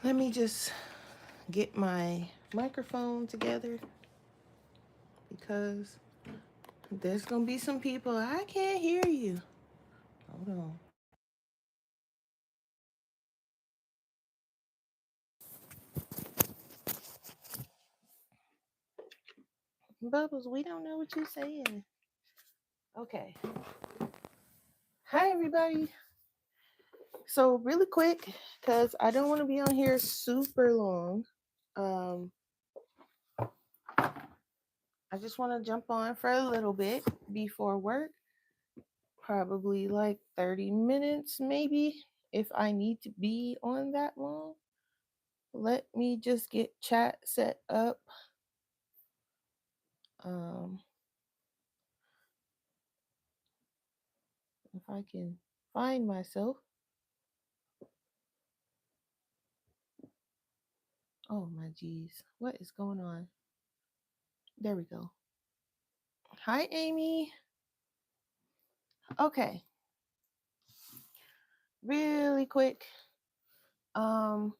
Let me just get my microphone together because there's going to be some people, I can't hear you. Hold on. Bubbles, we don't know what you're saying. Okay. Hi, everybody. So, really quick, because I don't want to be on here super long. Um, I just want to jump on for a little bit before work, probably like 30 minutes, maybe, if I need to be on that long. Let me just get chat set up. Um, if I can find myself. Oh my geez, what is going on? There we go. Hi, Amy. Okay, really quick. Um,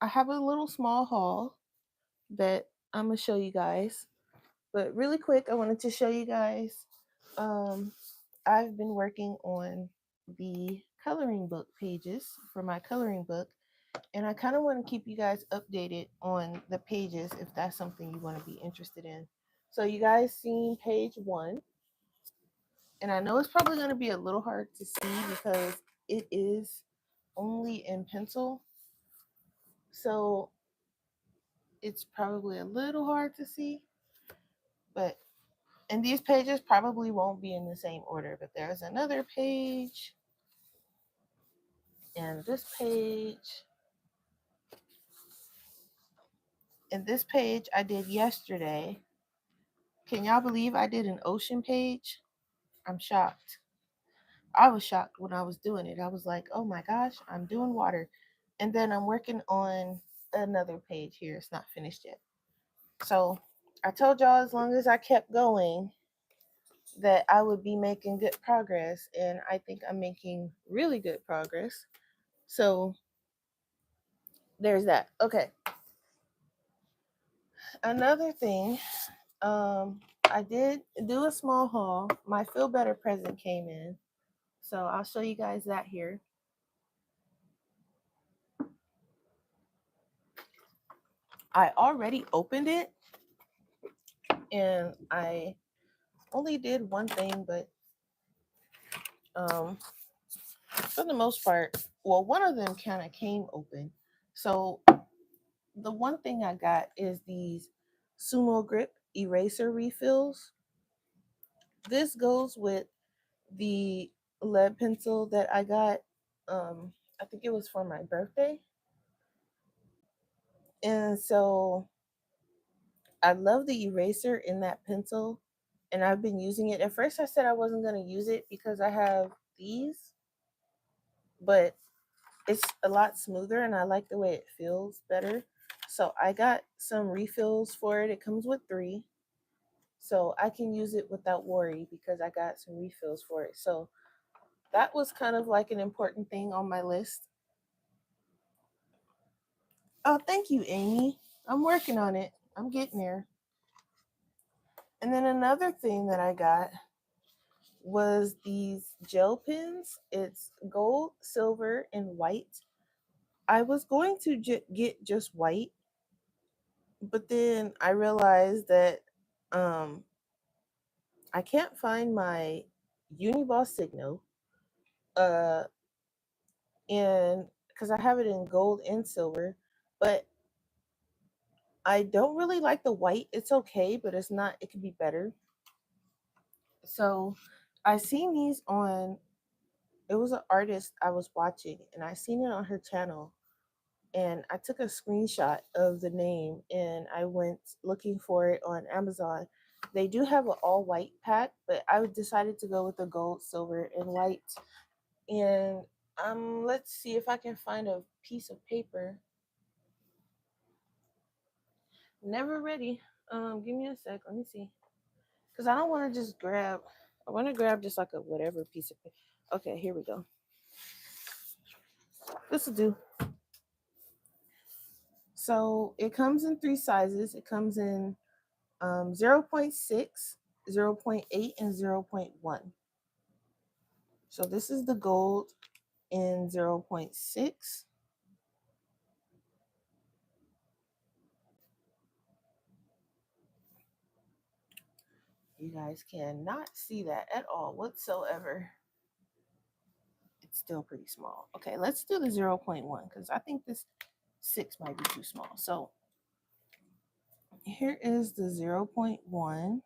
I have a little small haul that I'm gonna show you guys. But really quick, I wanted to show you guys. Um, I've been working on the coloring book pages for my coloring book, and I kind of want to keep you guys updated on the pages if that's something you want to be interested in. So you guys seen page 1, and I know it's probably going to be a little hard to see because it is only in pencil. So it's probably a little hard to see, but and these pages probably won't be in the same order, but there's another page and this page. And this page I did yesterday. Can y'all believe I did an ocean page? I'm shocked. I was shocked when I was doing it. I was like, oh my gosh, I'm doing water. And then I'm working on another page here. It's not finished yet. So I told y'all as long as I kept going that I would be making good progress. And I think I'm making really good progress. So there's that. Okay. Another thing, I did do a small haul. My Feel Better present came in. So I'll show you guys that here. I already opened it and I only did one thing, but um, for the most part, well, one of them kind of came open. So the one thing I got is these Sumo Grip eraser refills. This goes with the lead pencil that I got. I think it was for my birthday. And so I love the eraser in that pencil, and I've been using it. At first, I said I wasn't going to use it because I have these, but it's a lot smoother and I like the way it feels better. So I got some refills for it. It comes with 3. So I can use it without worry because I got some refills for it. So that was kind of like an important thing on my list. Oh, thank you, Amy. I'm working on it. I'm getting there. And then another thing that I got was these gel pens. It's gold, silver, and white. I was going to get just white, but then I realized that um, I can't find my Uniboss signal, uh, and because I have it in gold and silver, but I don't really like the white. It's okay, but it's not. It could be better. So I seen these on. It was an artist I was watching, and I seen it on her channel, and I took a screenshot of the name and I went looking for it on Amazon. They do have an all white pack, but I decided to go with the gold, silver, and white. And let's see if I can find a piece of paper. Never ready. Give me a sec. Let me see. Because I don't want to just grab. I want to grab just like a whatever piece of paper. Okay, here we go. This will do. So it comes in 3 sizes. It comes in 0.6, 0.8, and 0.1. So this is the gold in 0.6. You guys cannot see that at all whatsoever. It's still pretty small. Okay, let's do the 0.1 because I think this 6 might be too small. So here is the 0.1.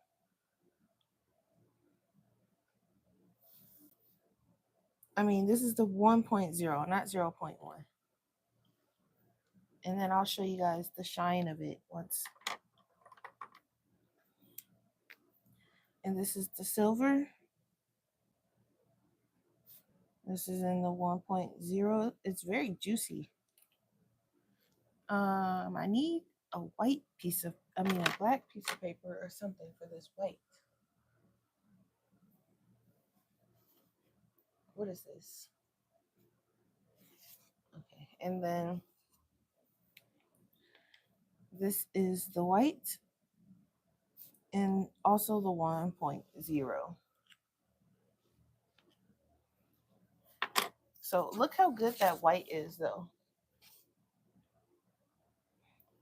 I mean, this is the 1.0, not 0.1. And then I'll show you guys the shine of it once. And this is the silver. This is in the 1.0. It's very juicy. I need a white piece of, a black piece of paper or something for this white. What is this? Okay, and then this is the white and also the 1.0. So look how good that white is though.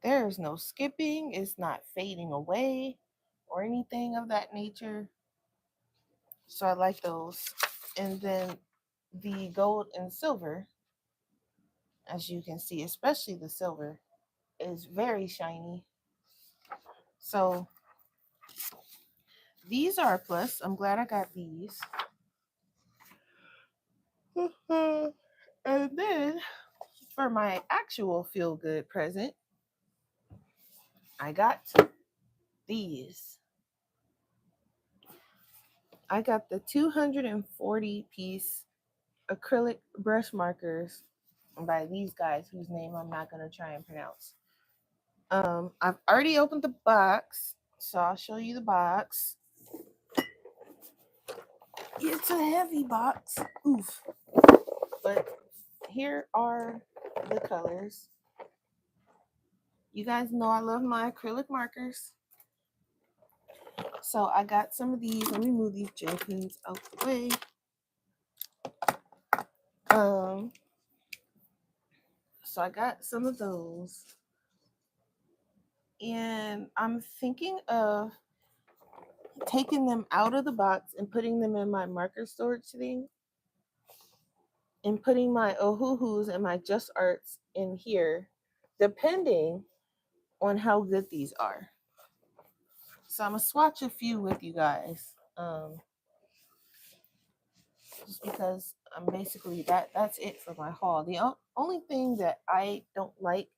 There's no skipping, it's not fading away or anything of that nature. So I like those. And then the gold and silver, as you can see, especially the silver, is very shiny. So these are a plus. I'm glad I got these. And then for my actual feel good present, I got these. I got the 240 piece acrylic brush markers by these guys whose name I'm not going to try and pronounce. I've already opened the box, so I'll show you the box. It's a heavy box. Oof. But here are the colors. You guys know I love my acrylic markers. So I got some of these. Let me move these gel pens out the way. So I got some of those. And I'm thinking of taking them out of the box and putting them in my marker storage thing. And putting my Ohuhus and my Just Arts in here, depending on how good these are. So I'm gonna swatch a few with you guys, just because I'm basically that's it for my haul. The only thing that I don't like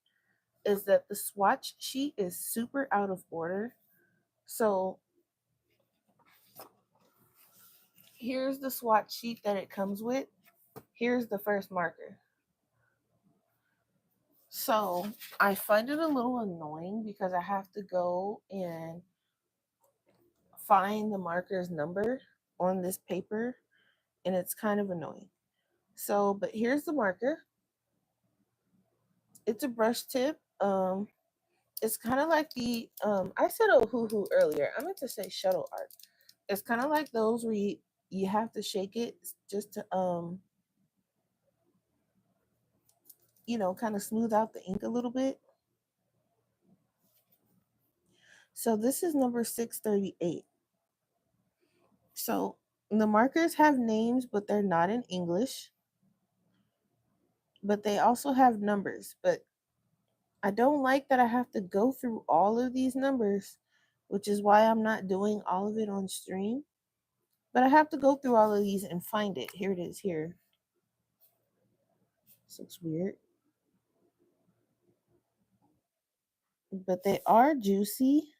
is that the swatch sheet is super out of order. So here's the swatch sheet that it comes with. Here's the first marker. So I find it a little annoying because I have to go and find the marker's number on this paper, and it's kind of annoying. So, but here's the marker. It's a brush tip. It's kind of like the I said Ohuhu earlier. I meant to say shuttle art. It's kind of like those where you have to shake it just to kind of smooth out the ink a little bit. So this is number 638. So the markers have names, but they're not in English. But they also have numbers. But I don't like that I have to go through all of these numbers, which is why I'm not doing all of it on stream. But I have to go through all of these and find it. Here it is here. This looks weird. But they are juicy.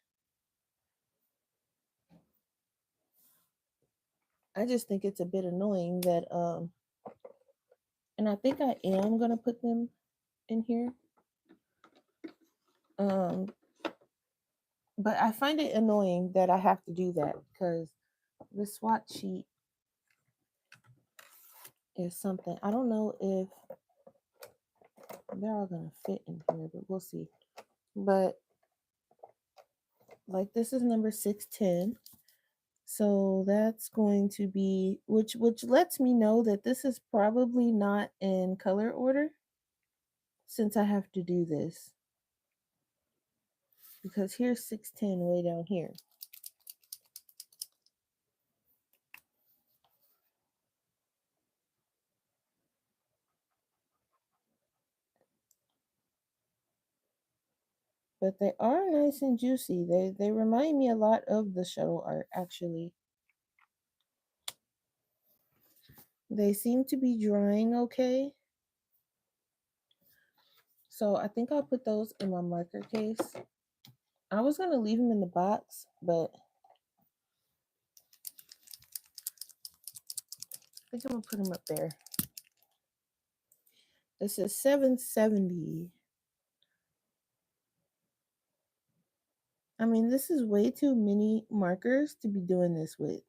I just think it's a bit annoying that and I think I am gonna put them in here. But I find it annoying that I have to do that because the swatch sheet is something. I don't know if They're all gonna fit in here, but we'll see. But like this is number 610. So that's going to be, which lets me know that this is probably not in color order since I have to do this. Because here's 610 way down here. But they are nice and juicy. They remind me a lot of the shuttle art, actually. They seem to be drying okay. So I think I'll put those in my marker case. I was going to leave them in the box, but I think I'm going to put them up there. This is 770. I mean, this is way too many markers to be doing this with.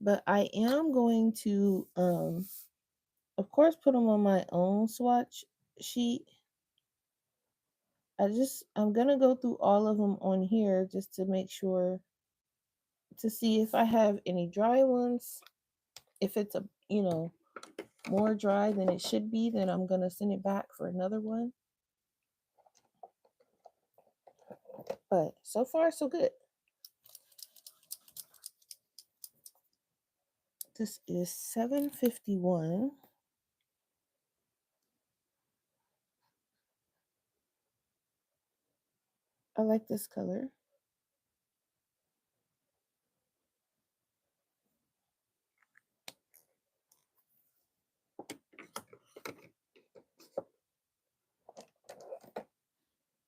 But I am going to, of course, put them on my own swatch sheet. I'm going to go through all of them on here just to make sure, to see if I have any dry ones. If it's more dry than it should be, then I'm going to send it back for another one. But so far, so good. This is 751. I like this color.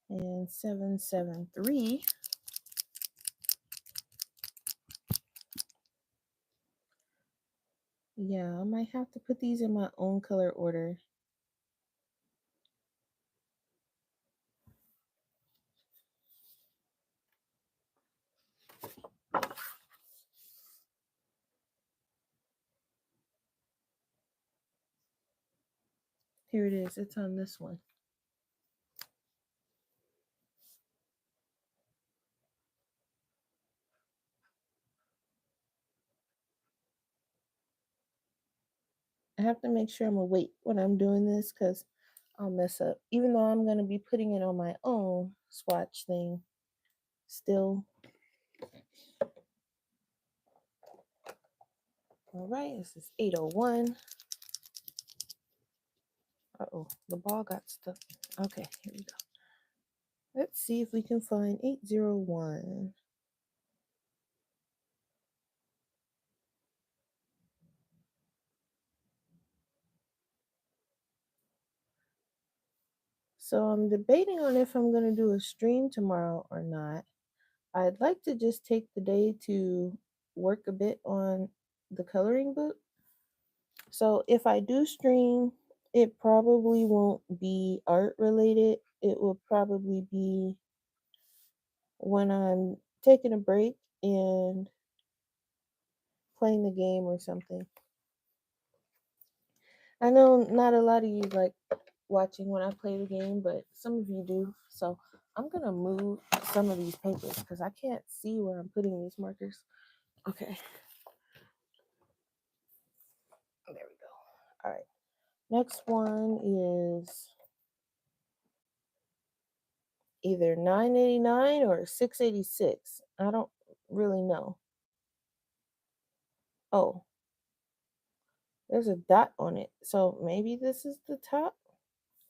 And 773. Yeah, I might have to put these in my own color order. Here it is. It's on this one. I have to make sure I'm awake when I'm doing this because I'll mess up. Even though I'm going to be putting it on my own swatch thing, still. All right, this is 801. Uh-oh, the ball got stuck. Okay, here we go. Let's see if we can find 801. So I'm debating on if I'm going to do a stream tomorrow or not. I'd like to just take the day to work a bit on the coloring book. So if I do stream, it probably won't be art related. It will probably be when I'm taking a break and playing the game or something. I know not a lot of you like watching when I play the game, but some of you do. So I'm going to move some of these papers because I can't see where I'm putting these markers. Okay. There we go. All right. Next one is either $9.89 or $6.86. I don't really know. Oh, there's a dot on it. So maybe this is the top.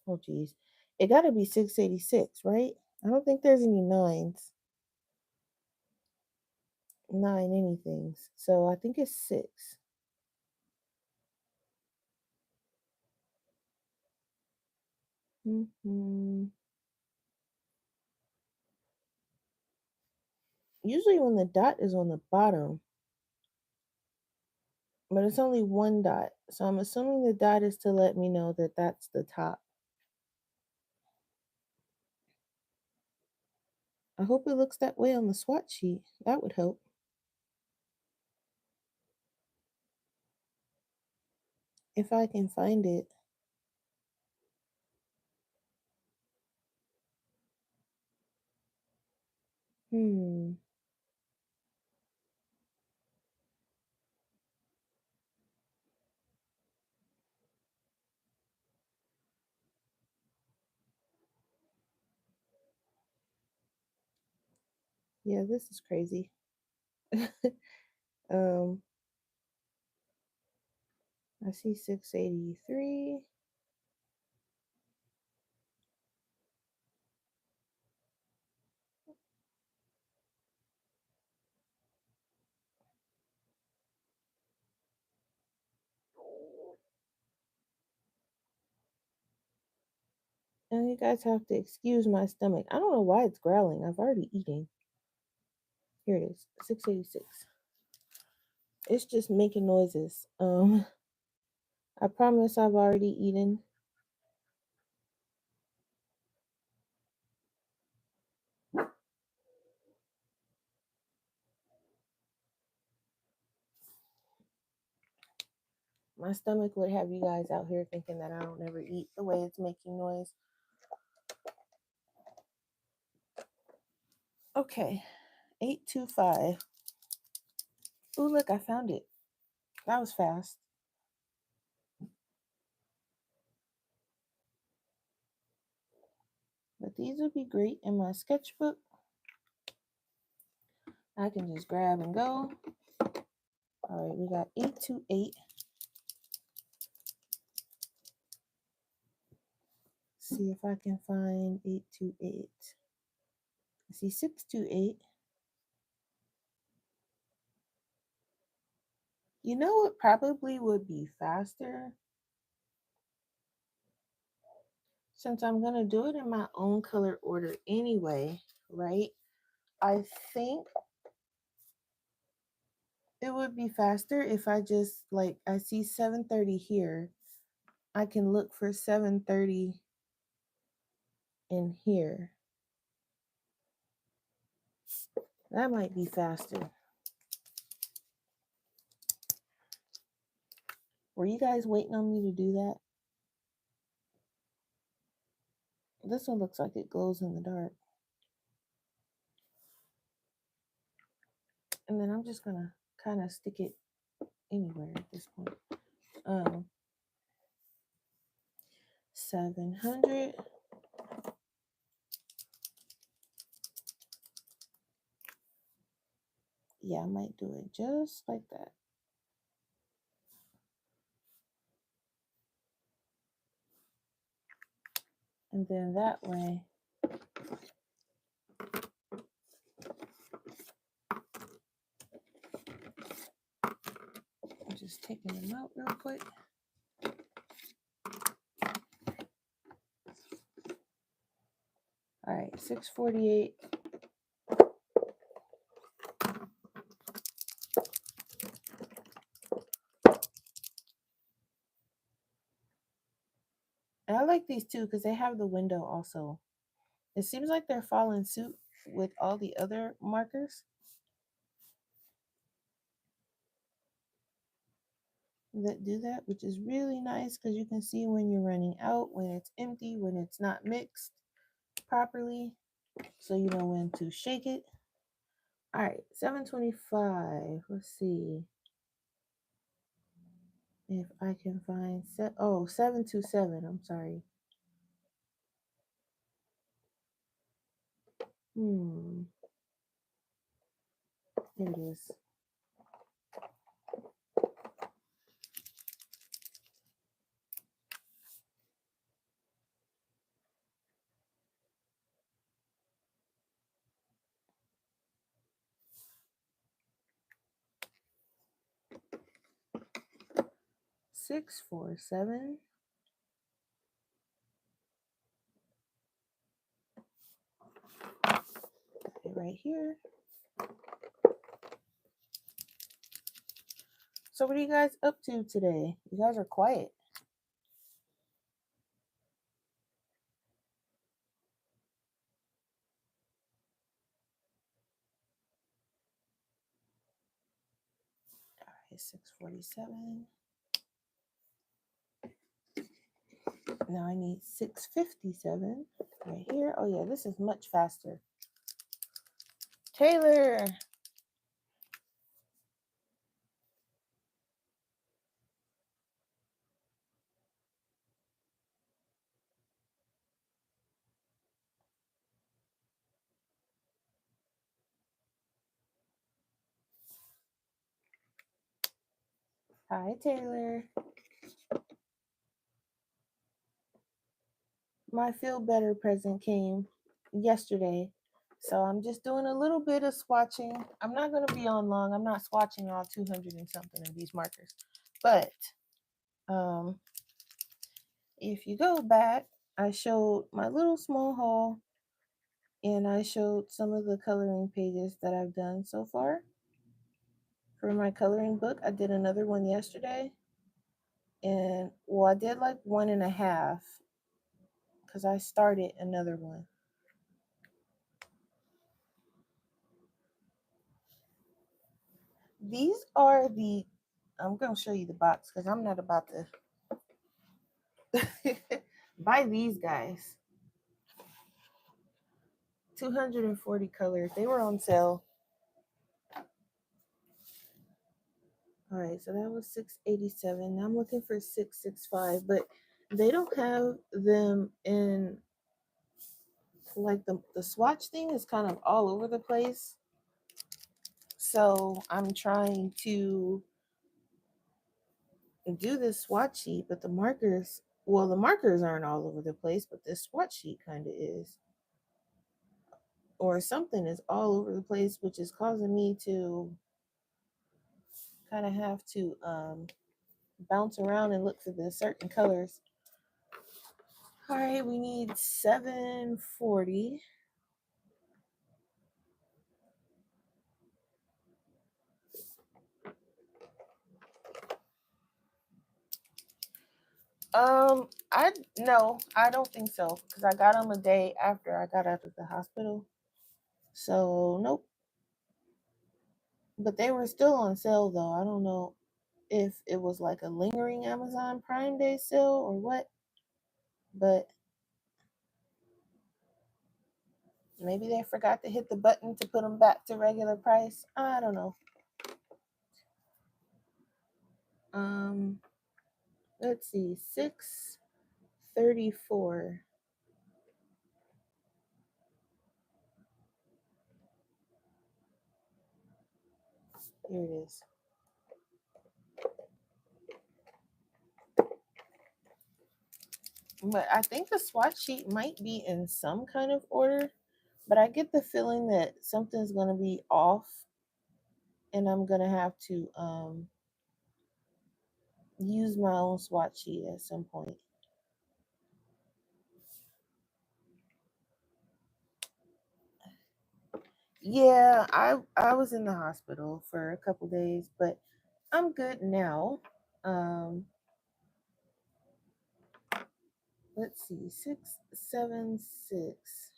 Oh, geez. It got to be $6.86, right? I don't think there's any nines. Nine anythings. So I think it's 6. Usually when the dot is on the bottom, but it's only one dot. So I'm assuming the dot is to let me know that that's the top. I hope it looks that way on the swatch sheet. That would help. If I can find it. Hmm. Yeah, this is crazy. um, I see 683. And you guys have to excuse my stomach. I don't know why it's growling. I've already eaten. Here it is, 686. It's just making noises. I promise I've already eaten. My stomach would have you guys out here thinking that I don't ever eat the way it's making noise. Okay, 825. Ooh, look, I found it. That was fast. But these would be great in my sketchbook. I can just grab and go. All right, we got 828. See if I can find 828. I see 628. You know what probably would be faster? Since I'm going to do it in my own color order anyway, right? I think it would be faster if I just, like, I see 730 here. I can look for 730 in here. That might be faster. Were you guys waiting on me to do that? This one looks like it glows in the dark. And then I'm just going to kind of stick it anywhere at this point. 700. Yeah, I might do it just like that. And then that way, I'm just taking them out real quick. All right, 648. And I like these too because they have the window also. It seems like they're following suit with all the other markers that do that, which is really nice because you can see when you're running out, when it's empty, when it's not mixed properly, so you know when to shake it. All right, 725. Let's see if I can find 727. I'm sorry. Here it is. Six, 4, 7. Right here. So what are you guys up to today? You guys are quiet. All right, 647. Now I need 657 right here. Oh yeah, this is much faster. Taylor. Hi, Taylor. My feel better present came yesterday. So I'm just doing a little bit of swatching. I'm not going to be on long. I'm not swatching all 200 and something of these markers. But um, if you go back, I showed my little small haul and I showed some of the coloring pages that I've done so far for my coloring book. I did another one yesterday. And well, I did like 1.5 because I started another one. These are the, I'm going to show you the box because I'm not about to buy these guys. 240 colors. They were on sale. All right, so that was 687. Now I'm looking for 665, but they don't have them in, like the swatch thing is kind of all over the place. So I'm trying to do this swatch sheet, but the markers, well, the markers aren't all over the place, but this swatch sheet kind of is. Or something is all over the place, which is causing me to kind of have to bounce around and look for the certain colors. All right, we need 740. I no, I don't think so because I got them a day after I got out of the hospital. So nope. But they were still on sale though. I don't know if it was like a lingering Amazon Prime Day sale or what, but maybe they forgot to hit the button to put them back to regular price. I don't know. Um, let's see, 634. Here it is. But I think the swatch sheet might be in some kind of order, but I get the feeling that something's going to be off and I'm going to have to use my own swatch sheet at some point. Yeah, I was in the hospital for a couple days, but I'm good now. Um, let's see, 676.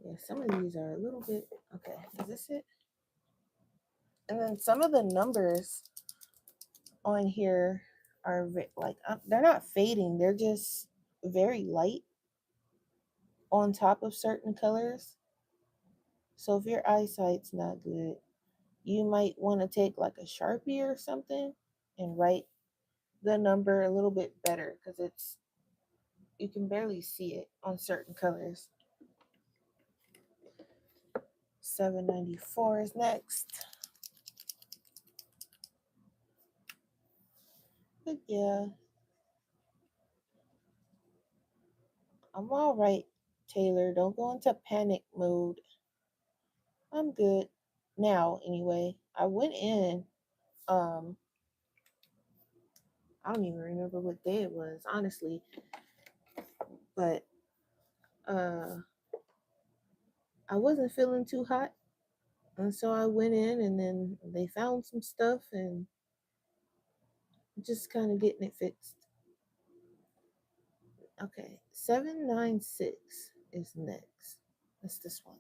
Yeah, some of these are a little bit okay. Is this it? And then some of the numbers on here are like they're not fading; they're just very light on top of certain colors. So if your eyesight's not good, you might want to take like a Sharpie or something and write the number a little bit better because it's you can barely see it on certain colors. 794 is next. But yeah, I'm all right, Taylor. Don't go into panic mode. I'm good now anyway. I went in um I don't even remember what day it was, honestly. But uh I wasn't feeling too hot. And so I went in and then they found some stuff and just kind of getting it fixed. Okay, 796 is next. That's this one.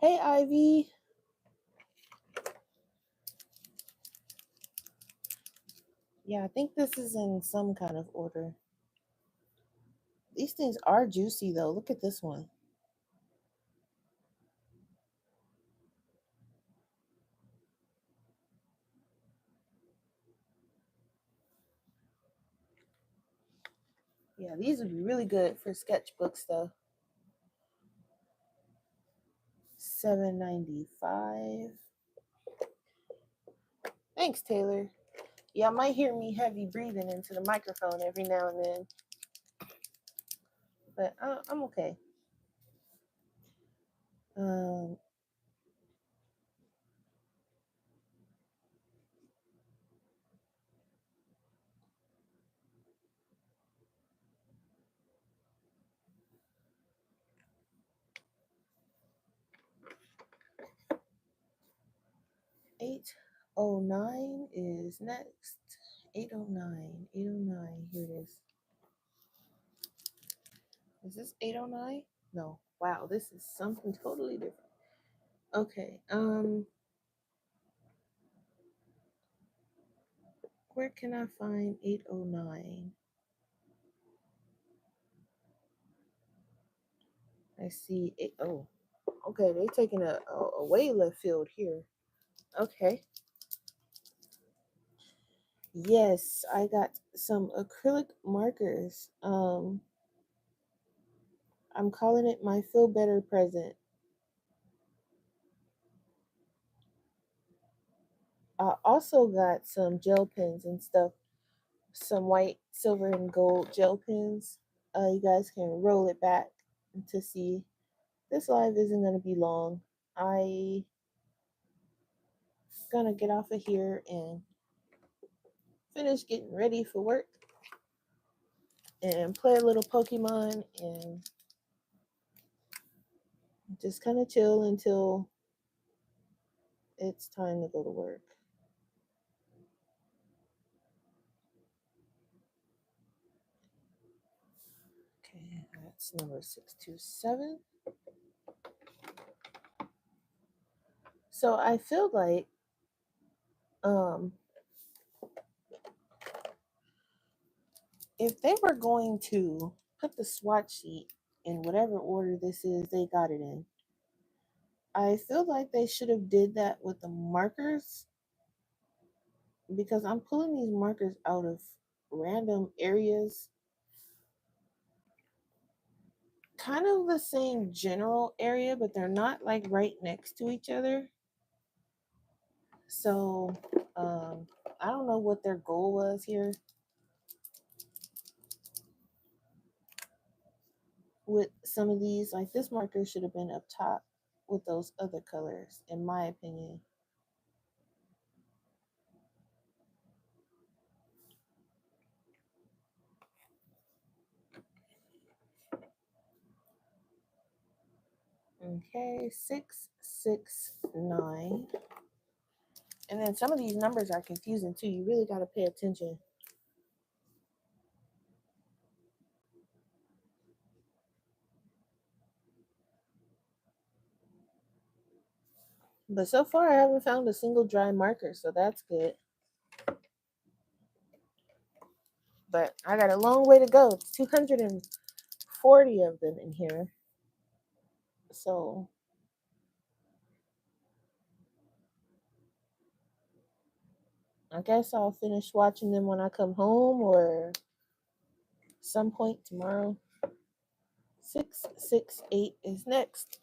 Hey, Ivy. Yeah, I think this is in some kind of order. These things are juicy though. Look at this one. Yeah, these would be really good for sketchbooks though. $7.95. Thanks, Taylor. Y'all might hear me heavy breathing into the microphone every now and then, but I'm okay. Um, $8.09 is next. 8.09, 8.09. Here it is. Is this 8.09? No. Wow, this is something totally different. Okay. Where can I find 8.09? I see it. Oh, okay. They're taking a way left field here. Okay. Yes, I got some acrylic markers. I'm calling it my feel better present. I also got some gel pens and stuff, some white, silver, and gold gel pens. You guys can roll it back to see. This live isn't gonna be long. I gonna get off of here and finish getting ready for work and play a little Pokemon and just kind of chill until it's time to go to work. Okay, that's number 627. So I feel like um if they were going to put the swatch sheet in whatever order this is they got it in, I feel like they should have did that with the markers because I'm pulling these markers out of random areas, kind of the same general area, but they're not like right next to each other. So um, I don't know what their goal was here with some of these. Like this marker should have been up top with those other colors, in my opinion. Okay, 669. And then some of these numbers are confusing too. You really got to pay attention. But so far, I haven't found a single dry marker, so that's good. But I got a long way to go. It's 240 of them in here. So I guess I'll finish watching them when I come home or some point tomorrow. 668 is next.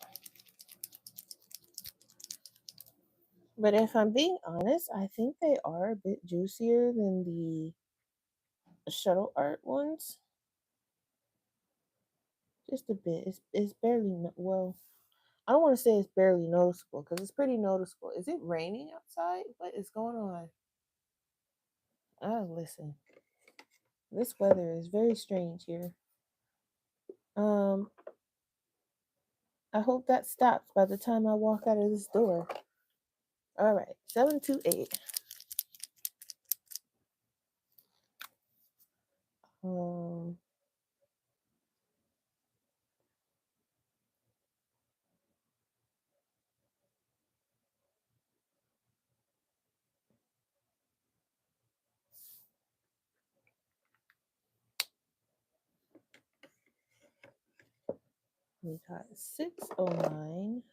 But if I'm being honest, I think they are a bit juicier than the shuttle art ones. Just a bit. It's barely, well, I don't want to say it's barely noticeable because it's pretty noticeable. Is it raining outside? What is going on? Oh, listen. This weather is very strange here. Um, I hope that stops by the time I walk out of this door. All right, 728. Um, We got 609.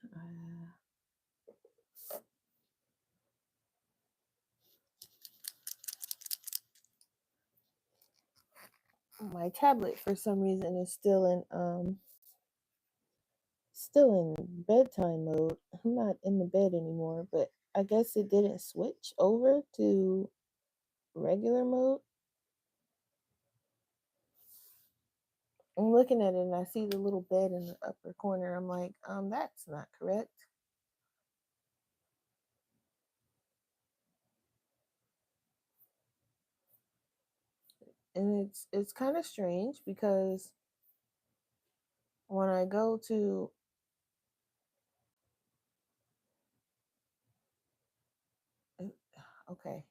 My tablet for some reason is still in bedtime mode. I'm not in the bed anymore, but I guess it didn't switch over to regular mode. I'm looking at it and I see the little bed in the upper corner. I'm like, that's not correct. And it's kind of strange because when I go to okay,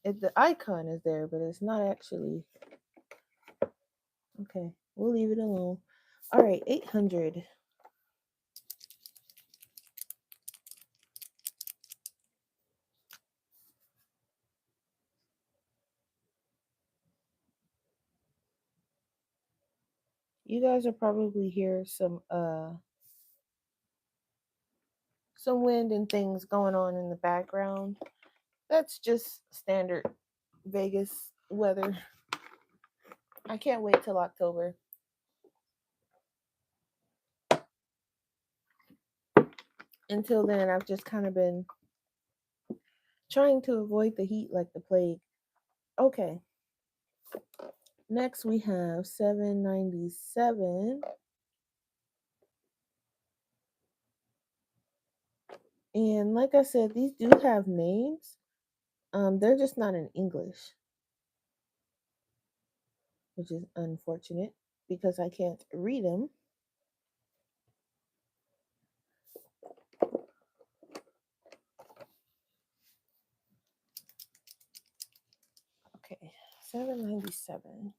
the icon is there, but it's not actually okay. We'll leave it alone. All right, 800. You guys will probably hear some wind and things going on in the background. That's just standard Vegas weather. I can't wait till October. Until then, I've just kind of been trying to avoid the heat like the plague. Okay. Next we have 797. And like I said, these do have names. They're just not in English, which is unfortunate because I can't read them. Okay, 797.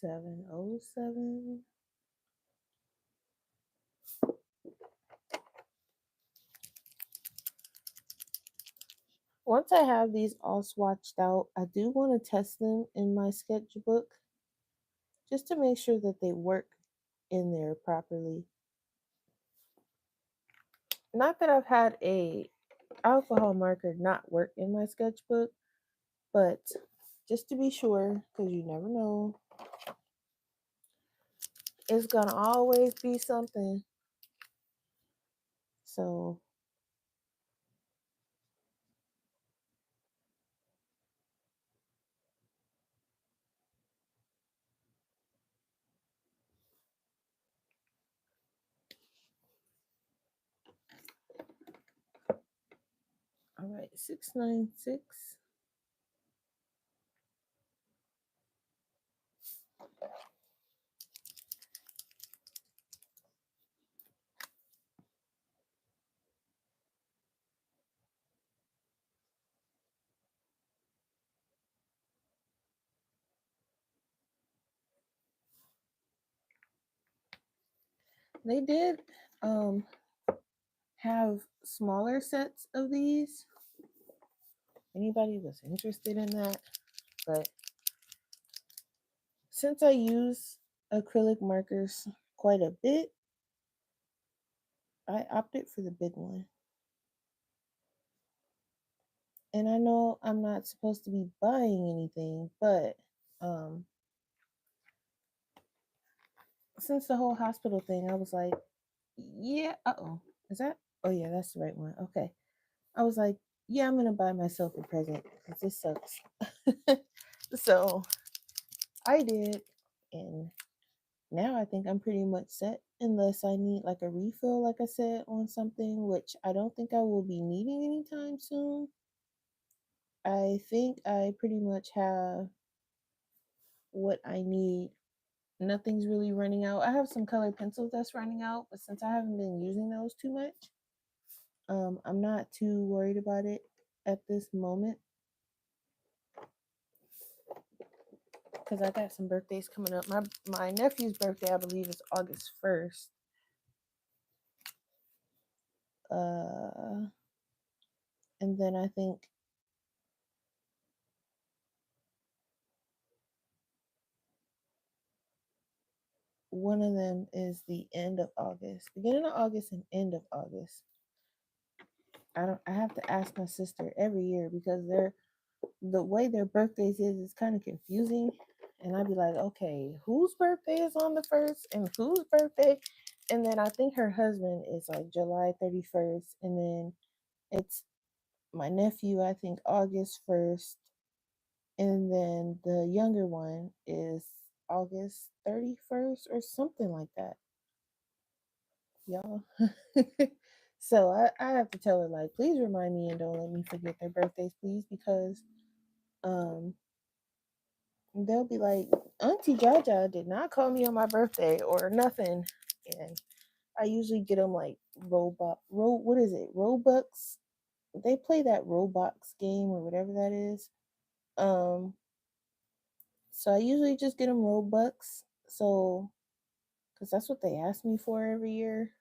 $707. Once I have these all swatched out, I do want to test them in my sketchbook just to make sure that they work in there properly. Not that I've had a alcohol marker not work in my sketchbook, but just to be sure, because you never know, it's gonna always be something. So all right, 696. They did have smaller sets of these. Anybody was interested in that, but since I use acrylic markers quite a bit, I opted for the big one. And I know I'm not supposed to be buying anything, but since the whole hospital thing, I was like, yeah, is that? Oh, yeah, that's the right one. Okay. I was like, yeah, I'm going to buy myself a present because this sucks. So I did. And now I think I'm pretty much set unless I need like a refill, like I said, on something, which I don't think I will be needing anytime soon. I think I pretty much have what I need. Nothing's really running out. I have some colored pencils that's running out, but since I haven't been using those too much, I'm not too worried about it at this moment. because I got some birthdays coming up. My nephew's birthday, I believe, is August 1st. And then I think one of them is the end of August, beginning of August and end of August. I have to ask my sister every year because the way their birthdays is kind of confusing. And I'd be like, okay, whose birthday is on the 1st and whose birthday? And then I think her husband is like July 31st. And then it's my nephew, I think August 1st. And then the younger one is August 31st or something like that. Y'all. So I have to tell her, like, please remind me and don't let me forget their birthdays, please, because um they'll be like, Auntie Jaja did not call me on my birthday or nothing. And I usually get them like what is it? Robux. They play that Roblox game or whatever that is. Um, so I usually just get them Robux. So, because that's what they ask me for every year.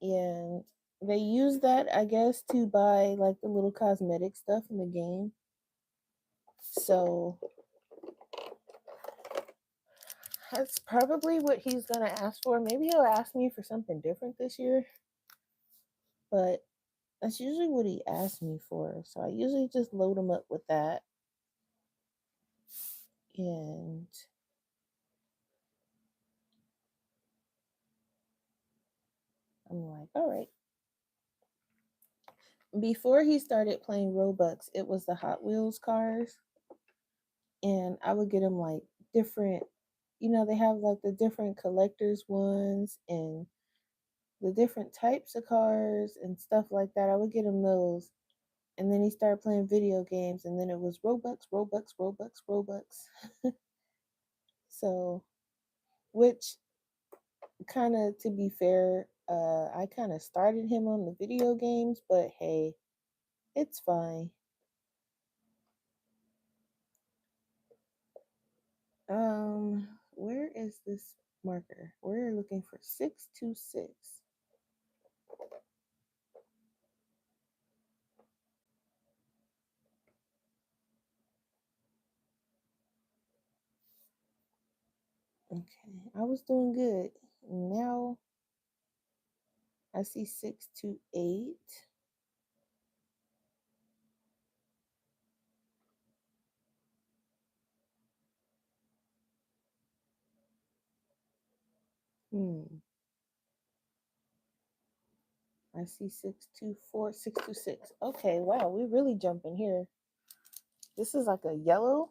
And they use that, I guess, to buy like the little cosmetic stuff in the game. So that's probably what he's gonna ask for. Maybe he'll ask me for something different this year, but that's usually what he asks me for. So I usually just load him up with that. And I'm like, all right. Before he started playing Robux, it was the Hot Wheels cars. And I would get him like different, they have like the different collectors ones and the different types of cars and stuff like that. I would get him those. And then he started playing video games, and then it was Robux, Robux, Robux, Robux. So, which kind of, to be fair, I kind of started him on the video games, but hey, it's fine. Where is this marker? We're looking for 626. Okay, I was doing good. Now I see 628. I see 624, 626. Okay, wow, we're really jumping here. This is like a yellow,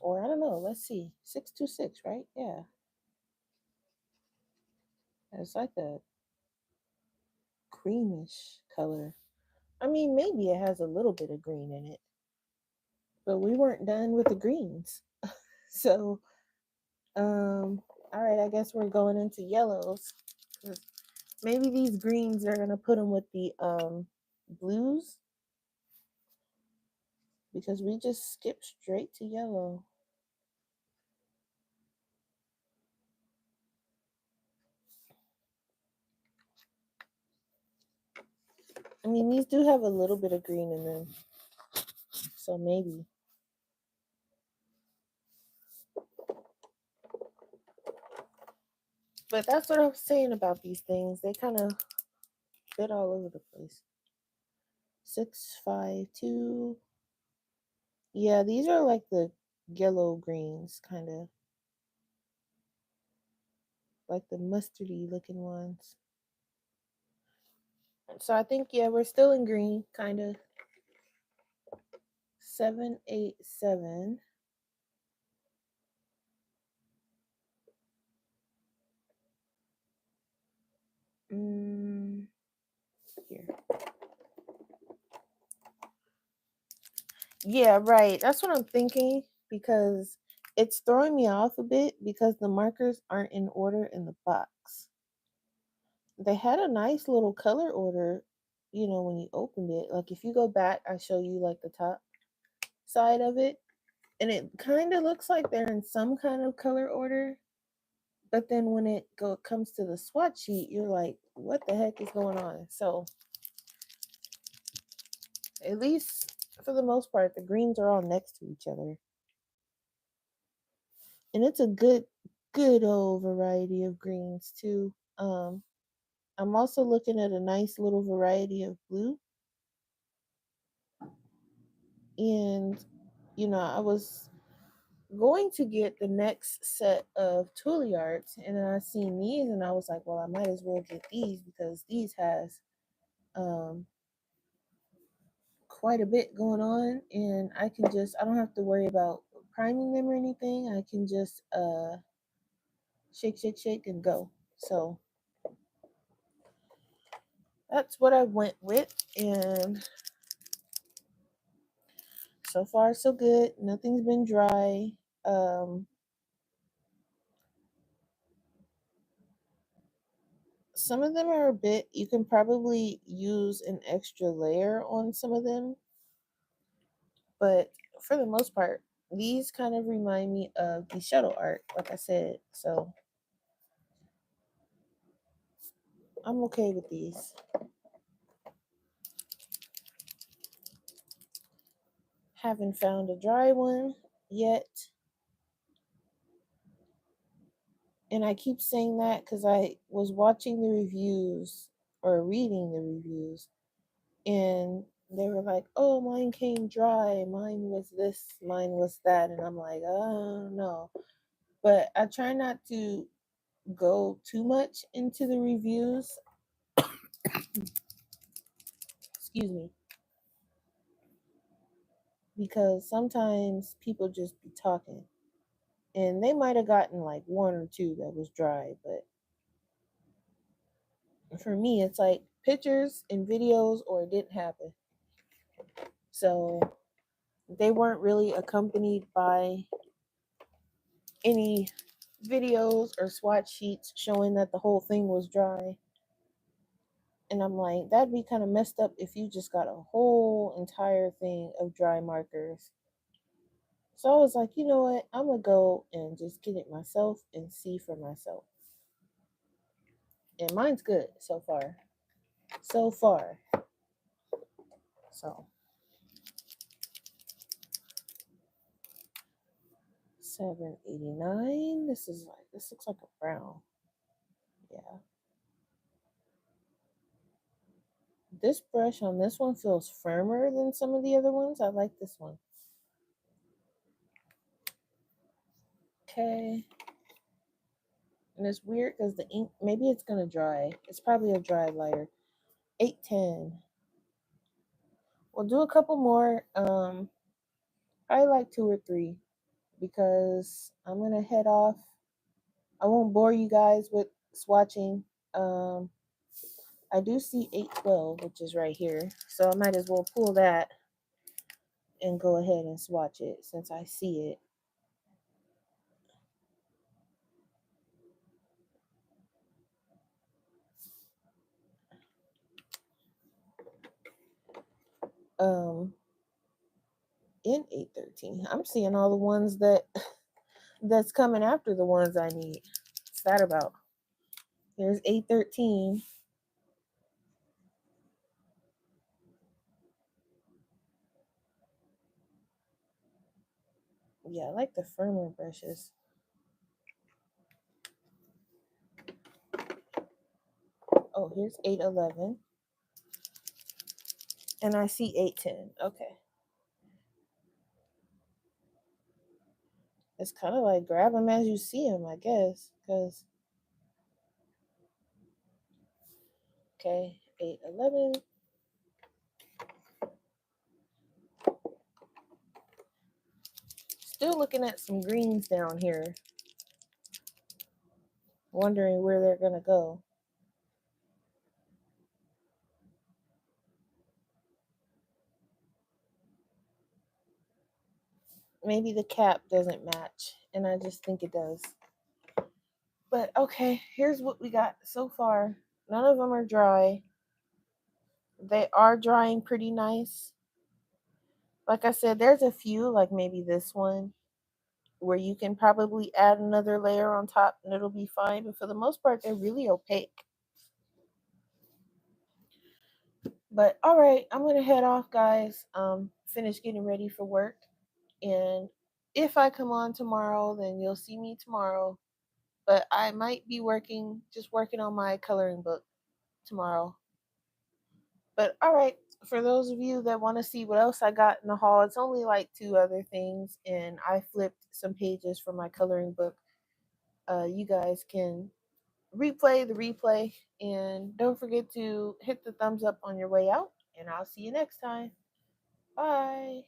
or I don't know. Let's see. 626, right? Yeah. It's like a creamish color. I mean, maybe it has a little bit of green in it, but we weren't done with the greens. So, all right, I guess we're going into yellows. Maybe these greens are gonna put them with the blues because we just skipped straight to yellow. I mean, these do have a little bit of green in them, so maybe. But that's what I was saying about these things. They kind of fit all over the place. 652. Yeah, these are like the yellow greens, kind of like the mustardy looking ones. So I think, yeah, we're still in green, kind of. 787. Here. Yeah, right. That's what I'm thinking because it's throwing me off a bit because the markers aren't in order in the box. They had a nice little color order, when you opened it. Like if you go back, I show you like the top. side of it. And it kind of looks like they're in some kind of color order. But then when it comes to the swatch sheet, you're like, what the heck is going on? So at least for the most part, the greens are all next to each other. And it's a good old variety of greens too. I'm also looking at a nice little variety of blue. And, I was going to get the next set of Tully Arts, and then I seen these, and I was like, well, I might as well get these because these has um, quite a bit going on, and I don't have to worry about priming them or anything. I can just shake, shake, shake, and go. So that's what I went with, and so far so good. Nothing's been dry. Um, some of them are a bit, you can probably use an extra layer on some of them, but for the most part, these kind of remind me of the shuttle art, like I said. So I'm okay with these. Haven't found a dry one yet. And I keep saying that because I was watching the reviews or reading the reviews, and they were like, oh, mine came dry, mine was this, mine was that. And I'm like, oh, no. But I try not to go too much into the reviews. Excuse me. Because sometimes people just be talking. And they might have gotten like one or two that was dry, but for me, it's like pictures and videos or it didn't happen. So they weren't really accompanied by any videos or swatch sheets showing that the whole thing was dry. And I'm like, that'd be kind of messed up if you just got a whole entire thing of dry markers. So I was like, you know what? I'm going to go and just get it myself and see for myself. And mine's good so far. So far. So 789. This looks like a brown. Yeah. This brush on this one feels firmer than some of the other ones. I like this one. Okay. And it's weird because the ink, maybe it's going to dry. It's probably a dry lighter. 810. We'll do a couple more. I like 2 or 3 because I'm going to head off. I won't bore you guys with swatching. I do see 812, which is right here. So I might as well pull that and go ahead and swatch it since I see it. In 813, I'm seeing all the ones that's coming after the ones I need. What's that about? Here's 813. Yeah, I like the firmer brushes. Oh, here's 811. And I see 810. Okay. It's kind of like grab them as you see them, I guess. Because, okay, 811. Still looking at some greens down here. Wondering where they're going to go. Maybe the cap doesn't match. And I just think it does. But okay, here's what we got so far. None of them are dry. They are drying pretty nice. Like I said, there's a few, like maybe this one, where you can probably add another layer on top and it'll be fine. But for the most part, they're really opaque. But all right, I'm gonna head off, guys. Finish getting ready for work. And if I come on tomorrow, then you'll see me tomorrow. But I might be just working on my coloring book tomorrow. But all right, for those of you that want to see what else I got in the haul, it's only like two other things, and I flipped some pages from my coloring book. You guys can replay the replay, and don't forget to hit the thumbs up on your way out, and I'll see you next time. Bye.